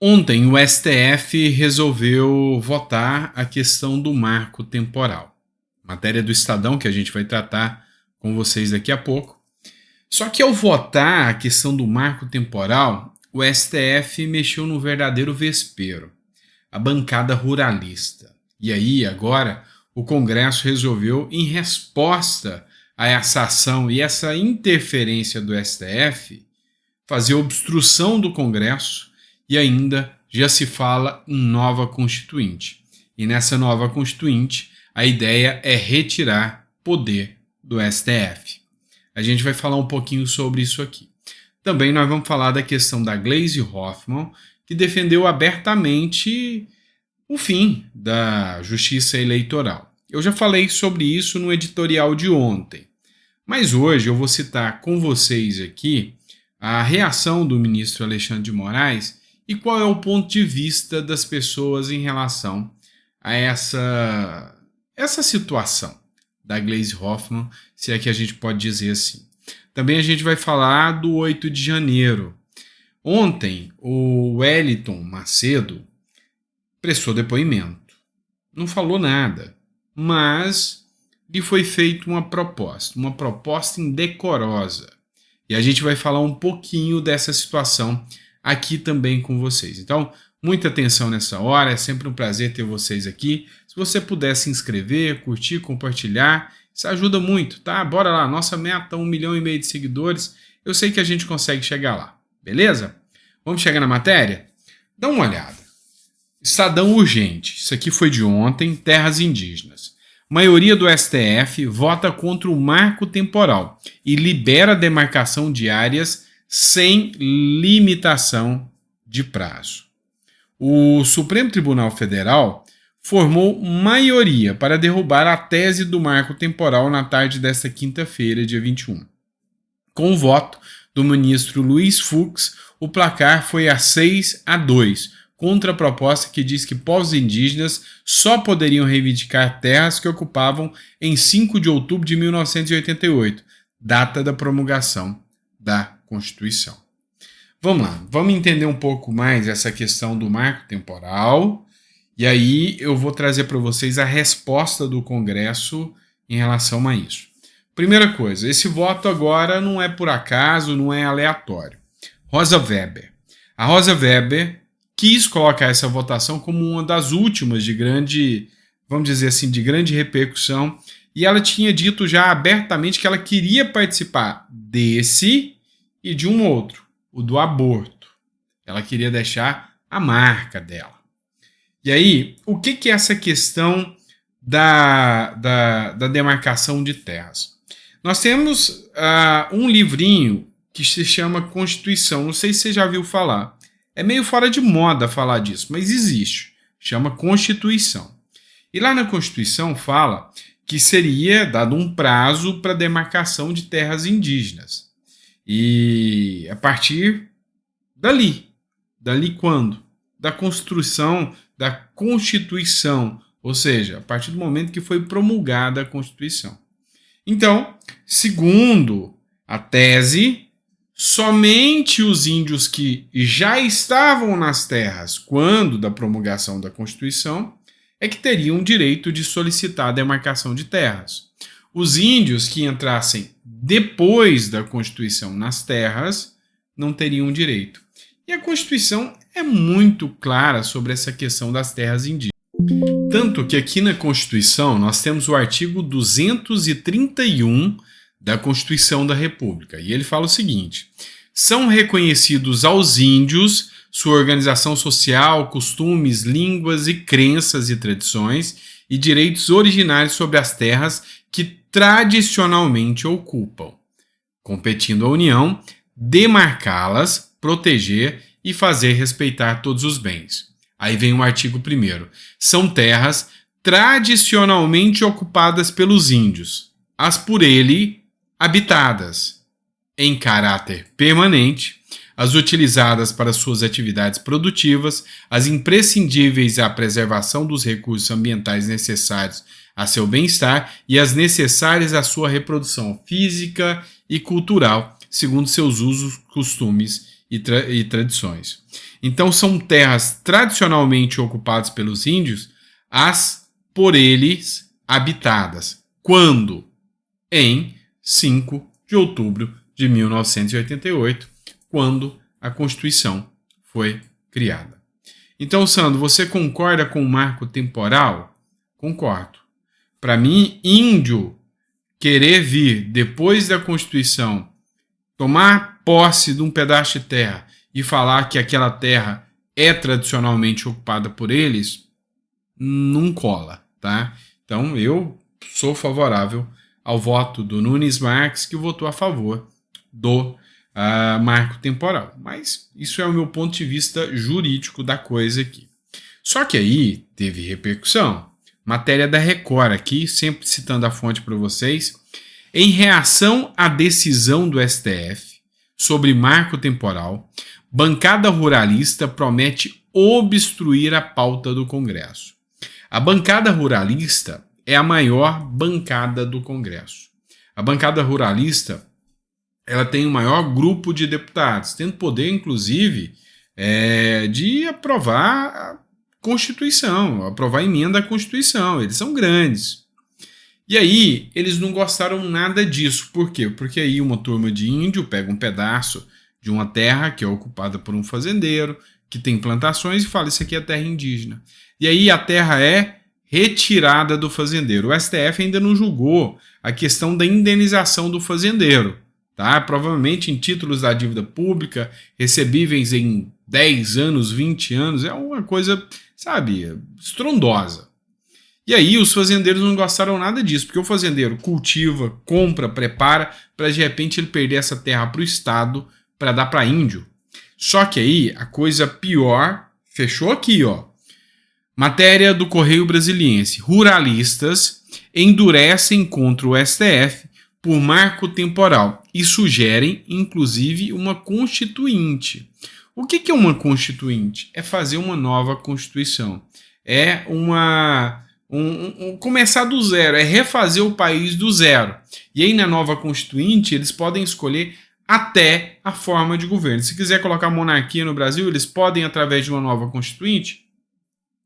Ontem o STF resolveu votar a questão do marco temporal. Matéria do Estadão que a gente vai tratar com vocês daqui a pouco. Só que ao votar a questão do marco temporal, o STF mexeu no verdadeiro vespeiro, a bancada ruralista. E aí, agora, o Congresso resolveu, em resposta a essa ação e essa interferência do STF, fazer obstrução do Congresso e ainda já se fala em nova Constituinte. E nessa nova Constituinte, a ideia é retirar poder do STF. A gente vai falar um pouquinho sobre isso aqui. Também nós vamos falar da questão da Gleisi Hoffmann, que defendeu abertamente o fim da justiça eleitoral. Eu já falei sobre isso no editorial de ontem, mas hoje eu vou citar com vocês aqui a reação do ministro Alexandre de Moraes e qual é o ponto de vista das pessoas em relação a essa situação da Gleisi Hoffmann, se é que a gente pode dizer assim. Também a gente vai falar do 8 de janeiro. Ontem, o Wellington Macedo prestou depoimento. Não falou nada, mas lhe foi feita uma proposta indecorosa. E a gente vai falar um pouquinho dessa situação aqui também com vocês. Então, muita atenção nessa hora, é sempre um prazer ter vocês aqui. Se você puder se inscrever, curtir, compartilhar, isso ajuda muito, tá? Bora lá, nossa meta é 1,5 milhão de seguidores. Eu sei que a gente consegue chegar lá, beleza? Vamos chegar na matéria? Dá uma olhada. Estadão urgente, isso aqui foi de ontem, terras indígenas. Maioria do STF vota contra o marco temporal e libera a demarcação de áreas sem limitação de prazo. O Supremo Tribunal Federal formou maioria para derrubar a tese do marco temporal na tarde desta quinta-feira, dia 21. Com o voto do ministro Luiz Fux, o placar foi a 6-2, contra a proposta que diz que povos indígenas só poderiam reivindicar terras que ocupavam em 5 de outubro de 1988, data da promulgação da Constituição. Vamos lá, vamos entender um pouco mais essa questão do marco temporal, e aí eu vou trazer para vocês a resposta do Congresso em relação a isso. Primeira coisa, esse voto agora não é por acaso, não é aleatório. Rosa Weber. A Rosa Weber quis colocar essa votação como uma das últimas de grande, vamos dizer assim, de grande repercussão, e ela tinha dito já abertamente que ela queria participar desse e de um outro, o do aborto. Ela queria deixar a marca dela. E aí, o que é essa questão da demarcação de terras? Nós temos um livrinho que se chama Constituição, não sei se você já viu falar. É meio fora de moda falar disso, mas existe. Chama Constituição. E lá na Constituição fala que seria dado um prazo para demarcação de terras indígenas. E a partir dali quando? Da construção da Constituição, ou seja, a partir do momento que foi promulgada a Constituição. Então, segundo a tese, somente os índios que já estavam nas terras quando da promulgação da Constituição é que teriam o direito de solicitar a demarcação de terras. Os índios que entrassem depois da Constituição nas terras não teriam direito. E a Constituição é muito clara sobre essa questão das terras indígenas. Tanto que aqui na Constituição nós temos o artigo 231 da Constituição da República. E ele fala o seguinte: são reconhecidos aos índios sua organização social, costumes, línguas e crenças e tradições e direitos originários sobre as terras que tradicionalmente ocupam, competindo à União demarcá-las, proteger e fazer respeitar todos os bens. Aí vem o artigo 1º. São terras tradicionalmente ocupadas pelos índios, as por ele habitadas, em caráter permanente, as utilizadas para suas atividades produtivas, as imprescindíveis à preservação dos recursos ambientais necessários a seu bem-estar e as necessárias à sua reprodução física e cultural, segundo seus usos, costumes e tradições. Então são terras tradicionalmente ocupadas pelos índios, as por eles habitadas. Quando? Em 5 de outubro de 1988, quando a Constituição foi criada. Então, Sandro, você concorda com o marco temporal? Concordo. Para mim, índio querer vir depois da Constituição, tomar posse de um pedaço de terra e falar que aquela terra é tradicionalmente ocupada por eles, não cola, tá? Então eu sou favorável ao voto do Nunes Marques, que votou a favor do marco temporal. Mas isso é o meu ponto de vista jurídico da coisa aqui. Só que aí teve repercussão. Matéria da Record aqui, sempre citando a fonte para vocês. Em reação à decisão do STF sobre marco temporal, bancada ruralista promete obstruir a pauta do Congresso. A bancada ruralista é a maior bancada do Congresso. A bancada ruralista ela tem o maior grupo de deputados, tendo poder, inclusive, de aprovar a Constituição, aprovar a emenda à Constituição. Eles são grandes. E aí, eles não gostaram nada disso. Por quê? Porque aí uma turma de índio pega um pedaço de uma terra que é ocupada por um fazendeiro, que tem plantações, e fala, isso aqui é terra indígena. E aí a terra é retirada do fazendeiro. O STF ainda não julgou a questão da indenização do fazendeiro. Tá? Provavelmente em títulos da dívida pública, recebíveis em 10 anos, 20 anos, é uma coisa, sabe, estrondosa. E aí os fazendeiros não gostaram nada disso, porque o fazendeiro cultiva, compra, prepara, para de repente ele perder essa terra para o Estado, para dar para índio. Só que aí a coisa pior fechou aqui, ó. Matéria do Correio Brasiliense. Ruralistas endurecem contra o STF por marco temporal e sugerem, inclusive, uma constituinte. O que é uma constituinte? É fazer uma nova Constituição. É começar do zero, é refazer o país do zero. E aí na nova Constituinte eles podem escolher até a forma de governo. Se quiser colocar monarquia no Brasil, eles podem através de uma nova Constituinte?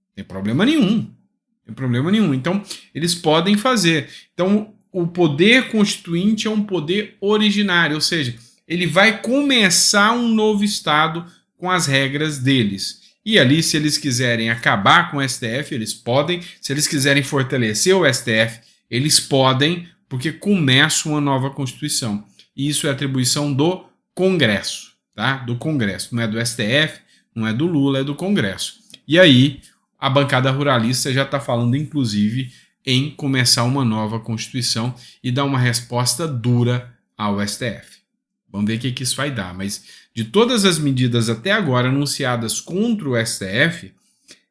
Não tem problema nenhum. Não tem problema nenhum. Então, eles podem fazer. Então, o poder constituinte é um poder originário, ou seja, ele vai começar um novo Estado com as regras deles. E ali, se eles quiserem acabar com o STF, eles podem. Se eles quiserem fortalecer o STF, eles podem, porque começa uma nova Constituição. E isso é atribuição do Congresso, tá? Do Congresso. Não é do STF, não é do Lula, é do Congresso. E aí, a bancada ruralista já está falando, inclusive, em começar uma nova Constituição e dar uma resposta dura ao STF. Vamos ver o que isso vai dar. Mas de todas as medidas até agora anunciadas contra o STF,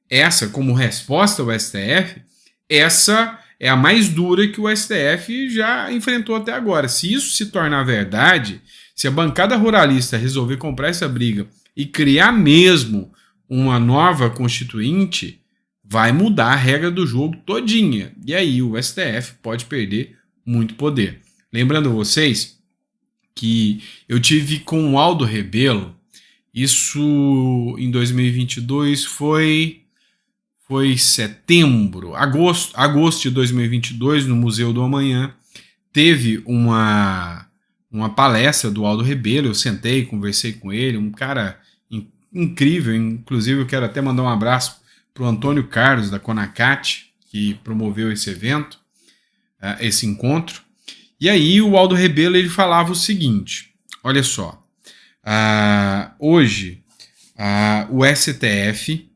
essa, como resposta ao STF, essa é a mais dura que o STF já enfrentou até agora. Se isso se tornar verdade, se a bancada ruralista resolver comprar essa briga e criar mesmo uma nova constituinte, vai mudar a regra do jogo todinha. E aí o STF pode perder muito poder. Lembrando vocês que eu tive com o Aldo Rebelo, isso em 2022 foi setembro, agosto de 2022, no Museu do Amanhã, teve uma palestra do Aldo Rebelo. Eu sentei, conversei com ele, um cara incrível. Inclusive eu quero até mandar um abraço para o Antônio Carlos da Conacat, que promoveu esse evento, esse encontro. E aí o Aldo Rebelo ele falava o seguinte, olha só, hoje o STF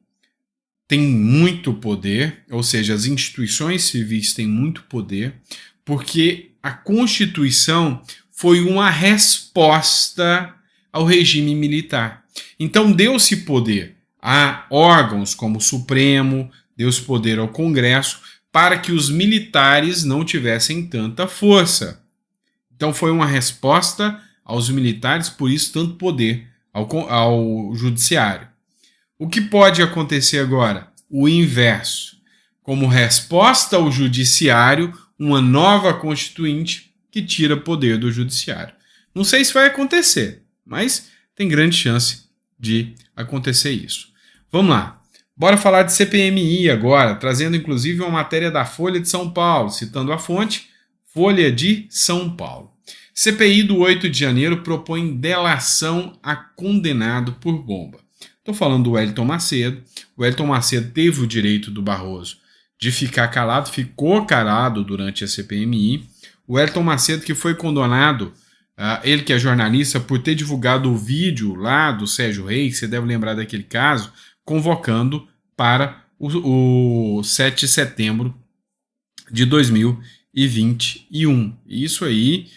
tem muito poder, ou seja, as instituições civis têm muito poder, porque a Constituição foi uma resposta ao regime militar. Então deu-se poder a órgãos como o Supremo, deu-se poder ao Congresso, para que os militares não tivessem tanta força. Então foi uma resposta aos militares, por isso tanto poder ao judiciário. O que pode acontecer agora? O inverso. Como resposta ao judiciário, uma nova constituinte que tira poder do judiciário. Não sei se vai acontecer, mas tem grande chance de acontecer isso. Vamos lá. Bora falar de CPMI agora, trazendo inclusive uma matéria da Folha de São Paulo, citando a fonte, Folha de São Paulo. CPI do 8 de janeiro propõe delação a condenado por bomba. Estou falando do Wellington Macedo. O Wellington Macedo teve o direito do Barroso de ficar calado, ficou calado durante a CPMI. O Wellington Macedo, que foi condenado, ele que é jornalista, por ter divulgado o vídeo lá do Sérgio Reis, você deve lembrar daquele caso, convocando para o 7 de setembro de 2021. Isso aí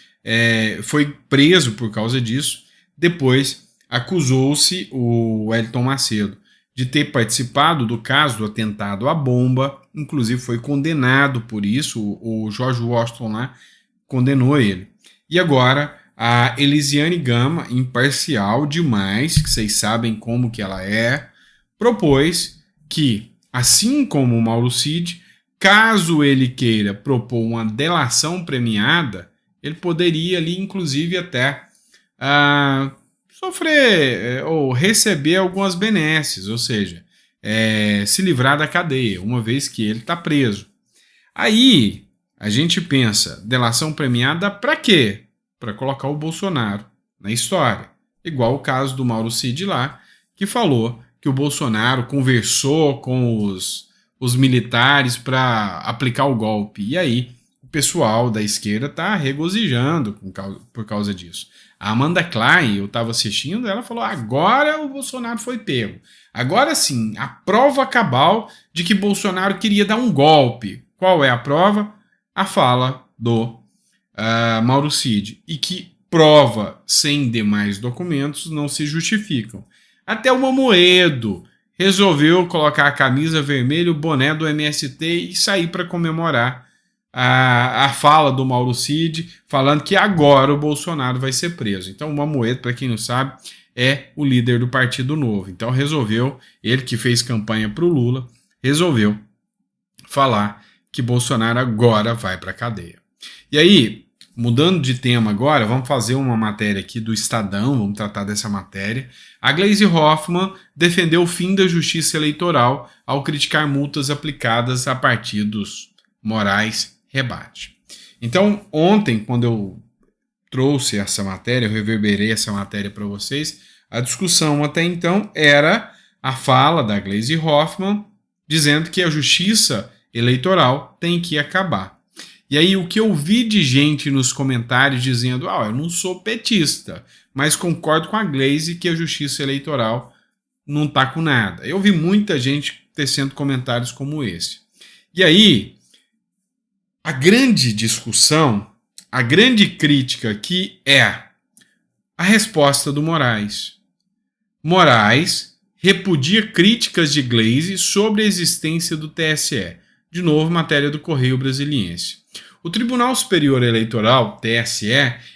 foi preso por causa disso. Depois acusou-se o Wellington Macedo de ter participado do caso do atentado à bomba, inclusive foi condenado por isso, o George Washington lá condenou ele. E agora a Elisiane Gama, imparcial demais, que vocês sabem como que ela é, propôs que, assim como o Mauro Cid, caso ele queira propor uma delação premiada, ele poderia ali, inclusive, até sofrer ou receber algumas benesses, ou seja, se livrar da cadeia, uma vez que ele está preso. Aí a gente pensa, delação premiada para quê? Para colocar o Bolsonaro na história. Igual o caso do Mauro Cid lá, que falou que o Bolsonaro conversou com os militares para aplicar o golpe. E aí o pessoal da esquerda está regozijando por causa disso. A Amanda Klein, eu estava assistindo, ela falou, agora o Bolsonaro foi pego. Agora sim, a prova cabal de que Bolsonaro queria dar um golpe. Qual é a prova? A fala do Mauro Cid. E que prova sem demais documentos não se justificam. Até o Mamoedo resolveu colocar a camisa vermelha, o boné do MST e sair para comemorar a fala do Mauro Cid, falando que agora o Bolsonaro vai ser preso. Então o Mamoedo, para quem não sabe, é o líder do Partido Novo. Então resolveu, ele que fez campanha para o Lula, resolveu falar que Bolsonaro agora vai para a cadeia. E aí, mudando de tema agora, vamos fazer uma matéria aqui do Estadão, vamos tratar dessa matéria. A Gleisi Hoffmann defendeu o fim da justiça eleitoral ao criticar multas aplicadas a partidos morais, rebate. Então, ontem, quando eu trouxe essa matéria, eu reverberei essa matéria para vocês, a discussão até então era a fala da Gleisi Hoffmann dizendo que a justiça eleitoral tem que acabar. E aí o que eu vi de gente nos comentários dizendo, eu não sou petista, mas concordo com a Gleisi que a justiça eleitoral não está com nada. Eu vi muita gente tecendo comentários como esse. E aí, a grande discussão, a grande crítica aqui é a resposta do Moraes. Moraes repudia críticas de Gleisi sobre a existência do TSE. De novo, matéria do Correio Brasiliense. O Tribunal Superior Eleitoral, TSE,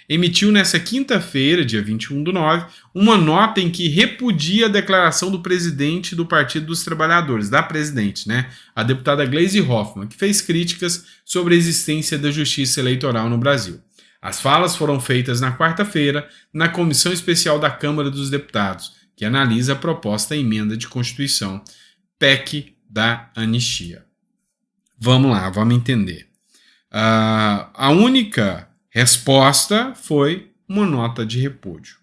emitiu nesta quinta-feira, dia 21/9, uma nota em que repudia a declaração do presidente do Partido dos Trabalhadores, da presidente, a deputada Gleisi Hoffmann, que fez críticas sobre a existência da justiça eleitoral no Brasil. As falas foram feitas na quarta-feira na Comissão Especial da Câmara dos Deputados, que analisa a proposta emenda de Constituição, PEC da anistia. Vamos lá, vamos entender. A única resposta foi uma nota de repúdio.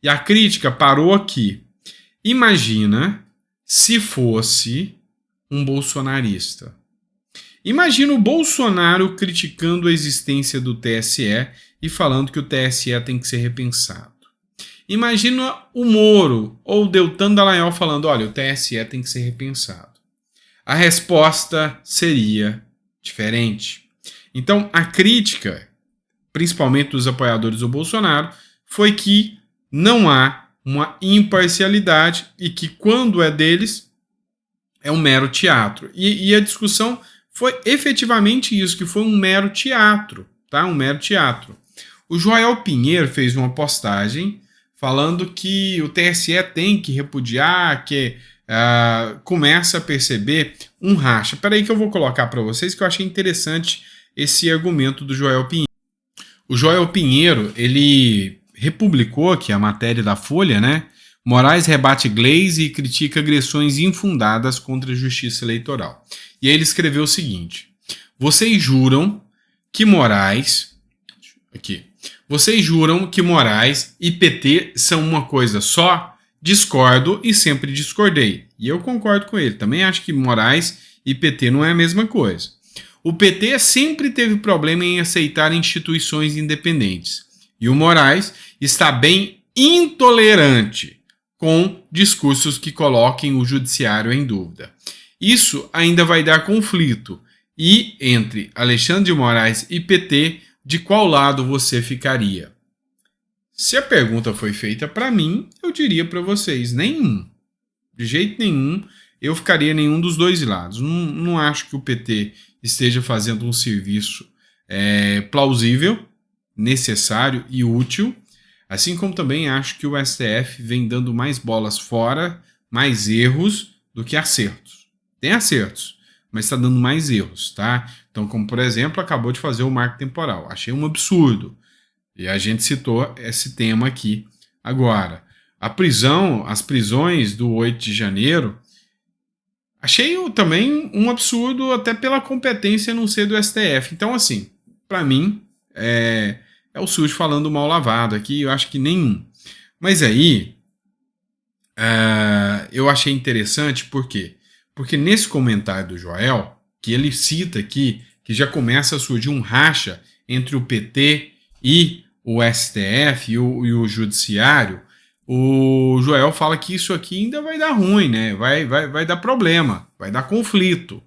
E a crítica parou aqui. Imagina se fosse um bolsonarista. Imagina o Bolsonaro criticando a existência do TSE e falando que o TSE tem que ser repensado. Imagina o Moro ou o Deltan Dallagnol falando, olha, o TSE tem que ser repensado. A resposta seria diferente. Então, a crítica, principalmente dos apoiadores do Bolsonaro, foi que não há uma imparcialidade e que, quando é deles, é um mero teatro. E a discussão foi efetivamente isso, que foi um mero teatro, tá? Um mero teatro. O Joel Pinheiro fez uma postagem falando que o TSE tem que repudiar, que começa a perceber um racha. Espera aí que eu vou colocar para vocês, que eu achei interessante esse argumento do Joel Pinheiro. O Joel Pinheiro, ele republicou aqui a matéria da Folha, né? Moraes rebate Glaze e critica agressões infundadas contra a justiça eleitoral. E aí ele escreveu o seguinte: vocês juram que Moraes e PT são uma coisa só? Discordo e sempre discordei. E eu concordo com ele. Também acho que Moraes e PT não é a mesma coisa. O PT sempre teve problema em aceitar instituições independentes. E o Moraes está bem intolerante com discursos que coloquem o judiciário em dúvida. Isso ainda vai dar conflito. E entre Alexandre de Moraes e PT, de qual lado você ficaria? Se a pergunta foi feita para mim, eu diria para vocês, nenhum. De jeito nenhum, eu ficaria nenhum dos dois lados. Não acho que o PT esteja fazendo um serviço plausível, necessário e útil, assim como também acho que o STF vem dando mais bolas fora, mais erros do que acertos. Tem acertos, mas está dando mais erros, tá? Então, como por exemplo, acabou de fazer o marco temporal. Achei um absurdo. E a gente citou esse tema aqui agora. As prisões do 8 de janeiro, achei também um absurdo até pela competência não ser do STF. Então, assim, para mim, é o sujo falando mal lavado aqui, eu acho que nenhum. Mas aí, eu achei interessante, por quê? Porque nesse comentário do Joel, que ele cita aqui, que já começa a surgir um racha entre o PT e o STF e o Judiciário, o Joel fala que isso aqui ainda vai dar ruim, né? Vai dar problema, vai dar conflito.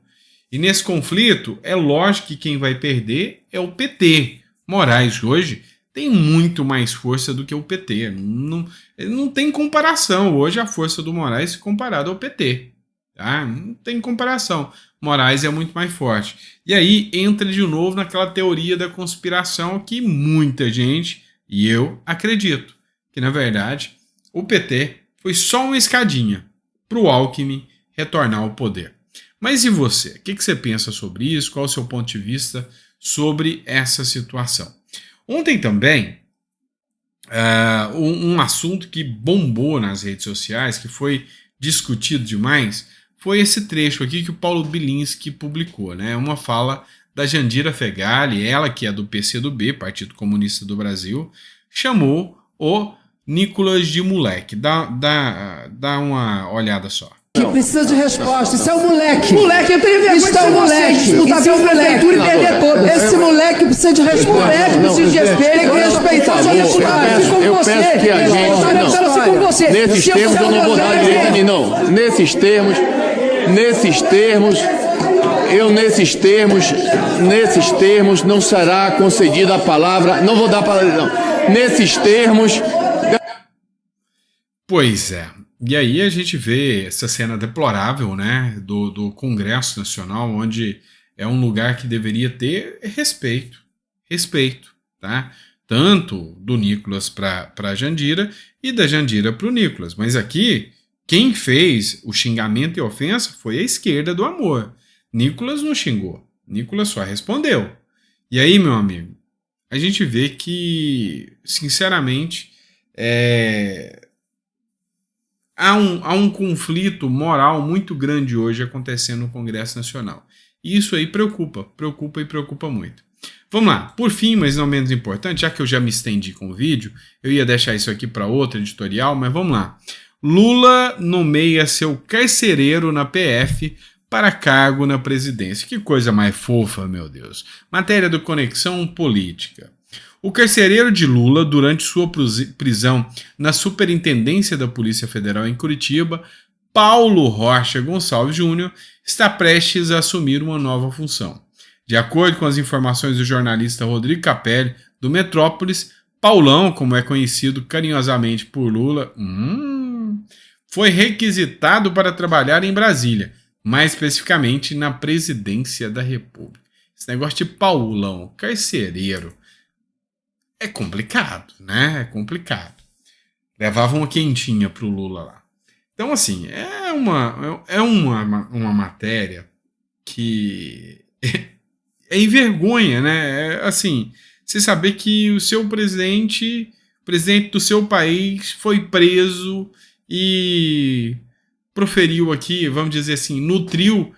E nesse conflito, é lógico que quem vai perder é o PT. Moraes hoje tem muito mais força do que o PT. Não tem comparação hoje a força do Moraes comparada ao PT. Tá? Não tem comparação. Moraes é muito mais forte. E aí entra de novo naquela teoria da conspiração que muita gente, e eu acredito, que na verdade o PT foi só uma escadinha para o Alckmin retornar ao poder. Mas e você? O que você pensa sobre isso? Qual é o seu ponto de vista sobre essa situação? Ontem também, um assunto que bombou nas redes sociais, que foi discutido demais, foi esse trecho aqui que o Paulo Bilinski publicou, né? Uma fala da Jandira Fegali, ela que é do PCdoB, Partido Comunista do Brasil, chamou o Nicolas de moleque. Dá uma olhada só. Que precisa de resposta. Isso é um moleque. Moleque, eu tenho vergonha. Isso é um moleque. Não tá vendo prefeitura e perder todo. Esse moleque precisa de resposta. Moleque precisa de respeito. Tem que respeitar o seu deputado. Eu peço que a gente. Nesses termos eu não vou dar direito a mim, não. Nesses termos não será concedida a palavra. Não vou dar a palavra, não. Nesses termos. Pois é. E aí a gente vê essa cena deplorável, né, do Congresso Nacional, onde é um lugar que deveria ter respeito, tá? Tanto do Nicolas para a Jandira e da Jandira para o Nicolas. Mas aqui, quem fez o xingamento e ofensa foi a esquerda do amor. Nicolas não xingou, Nicolas só respondeu. E aí, meu amigo, a gente vê que, sinceramente, há um conflito moral muito grande hoje acontecendo no Congresso Nacional. E isso aí preocupa muito. Vamos lá, por fim, mas não menos importante, já que eu já me estendi com o vídeo, eu ia deixar isso aqui para outro editorial, mas vamos lá. Lula nomeia seu carcereiro na PF para cargo na presidência. Que coisa mais fofa, meu Deus. Matéria do Conexão Política. O carcereiro de Lula, durante sua prisão na Superintendência da Polícia Federal em Curitiba, Paulo Rocha Gonçalves Júnior, está prestes a assumir uma nova função. De acordo com as informações do jornalista Rodrigo Capelli, do Metrópolis, Paulão, como é conhecido carinhosamente por Lula, foi requisitado para trabalhar em Brasília, mais especificamente na Presidência da República. Esse negócio de Paulão, carcereiro, é complicado, né? É complicado. Levavam uma quentinha pro Lula lá. Então, assim, é uma matéria que envergonha, né? Assim, você saber que o seu presidente O presidente do seu país foi preso e proferiu aqui, vamos dizer assim, nutriu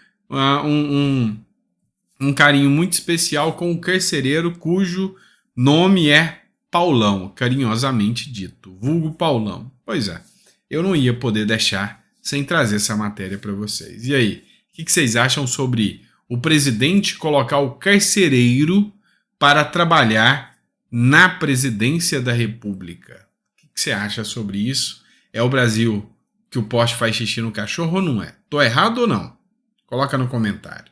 um carinho muito especial com um carcereiro cujo nome é Paulão, carinhosamente dito, vulgo Paulão. Pois é, eu não ia poder deixar sem trazer essa matéria para vocês. E aí, o que vocês acham sobre o presidente colocar o carcereiro para trabalhar na presidência da República? O que você acha sobre isso? É o Brasil que o poste faz xixi no cachorro ou não é? Tô errado ou não? Coloca no comentário.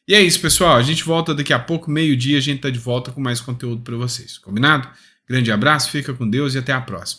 E é isso, pessoal. A gente volta daqui a pouco, meio-dia, a gente tá de volta com mais conteúdo para vocês. Combinado? Grande abraço, fica com Deus e até a próxima.